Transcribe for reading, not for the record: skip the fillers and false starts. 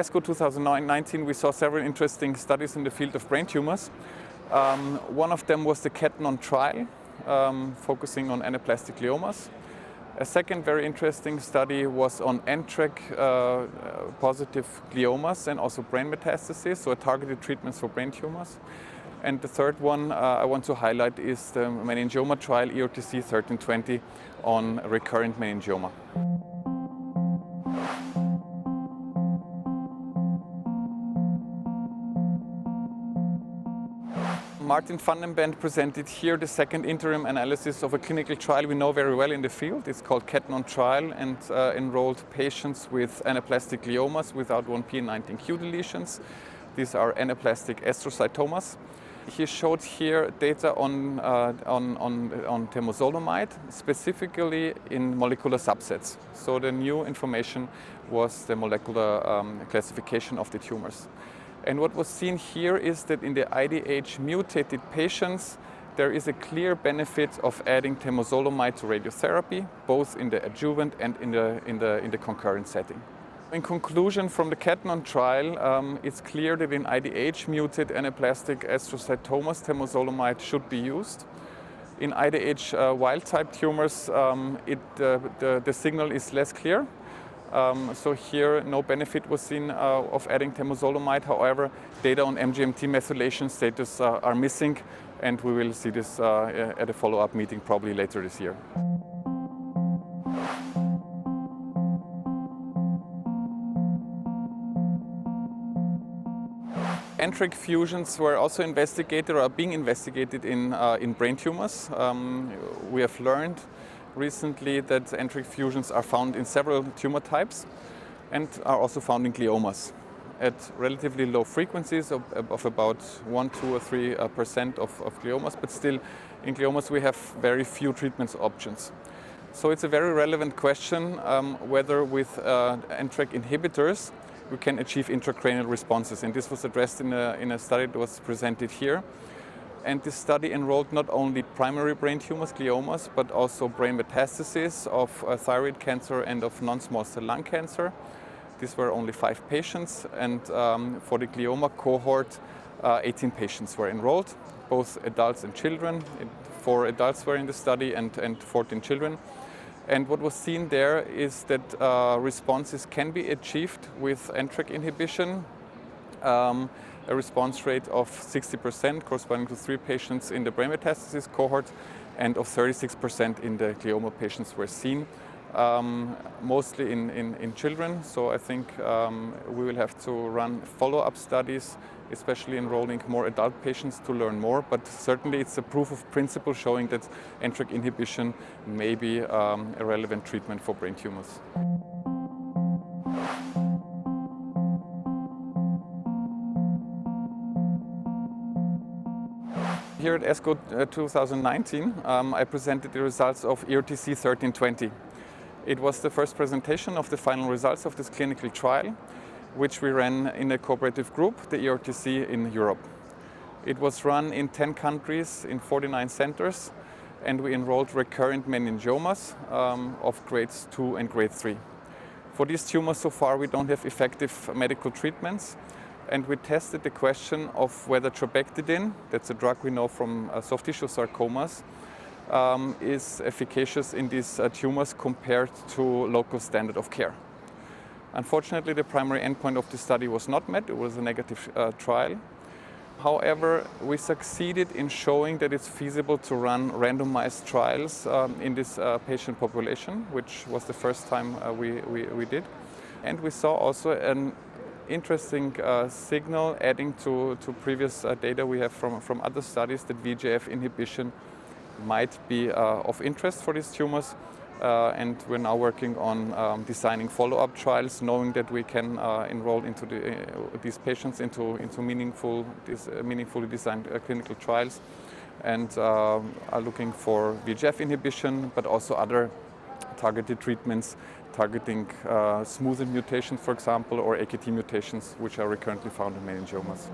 ASCO 2019, we saw several interesting studies in the field of brain tumors. One of them was the CATNON trial, focusing on anaplastic gliomas. A second very interesting study was on NTRK positive gliomas and also brain metastases, so targeted treatments for brain tumors. And the third one I want to highlight is the meningioma trial EORTC 1320 on recurrent meningioma. Martin van den Bent presented here the second interim analysis of a clinical trial we know very well in the field. It's called CATNON trial and enrolled patients with anaplastic gliomas without 1p and 19q deletions. These are anaplastic astrocytomas. He showed here data on temozolomide, specifically in molecular subsets. So the new information was the molecular classification of the tumors. And what was seen here is that in the IDH mutated patients, there is a clear benefit of adding temozolomide to radiotherapy, both in the adjuvant and in the concurrent setting. In conclusion, from the CATNON trial, it's clear that in IDH muted anaplastic astrocytomas, temozolomide should be used. In IDH wild-type tumors, the signal is less clear. So here, no benefit was seen of adding temozolomide. However, data on MGMT methylation status are missing, and we will see this at a follow-up meeting probably later this year. NTRK fusions were also investigated or are being investigated in brain tumors. We have learned recently that NTRK fusions are found in several tumor types and are also found in gliomas at relatively low frequencies of about 1, 2 or 3% of gliomas, but still in gliomas we have very few treatment options. So it's a very relevant question whether with NTRK inhibitors we can achieve intracranial responses, and this was addressed in a study that was presented here. And this study enrolled not only primary brain tumors, gliomas, but also brain metastases of thyroid cancer and of non-small cell lung cancer. These were only 5 patients, and for the glioma cohort, 18 patients were enrolled, both adults and children. 4 adults were in the study and 14 children. And what was seen there is that responses can be achieved with NTRK inhibition. A response rate of 60% corresponding to 3 patients in the brain metastasis cohort and of 36% in the glioma patients were seen, mostly in children. So I think we will have to run follow-up studies, especially enrolling more adult patients to learn more, but certainly it's a proof of principle showing that NTRK inhibition may be a relevant treatment for brain tumors. Here at ASCO 2019, I presented the results of EORTC 1320. It was the first presentation of the final results of this clinical trial, which we ran in a cooperative group, the EORTC in Europe. It was run in 10 countries in 49 centers, and we enrolled recurrent meningiomas of grades 2 and grade 3. For these tumors so far we don't have effective medical treatments, and we tested the question of whether Trabectedin, that's a drug we know from soft tissue sarcomas, is efficacious in these tumors compared to local standard of care. Unfortunately, the primary endpoint of the study was not met. It was a negative trial. However, we succeeded in showing that it's feasible to run randomized trials in this patient population, which was the first time we did. And we saw also an interesting signal adding to previous data we have from other studies that VEGF inhibition might be of interest for these tumors. And we're now working on designing follow-up trials, knowing that we can enroll into these patients into meaningfully designed clinical trials, and are looking for VEGF inhibition, but also other targeted treatments targeting smoothen mutations, for example, or AKT mutations, which are recurrently found in meningiomas.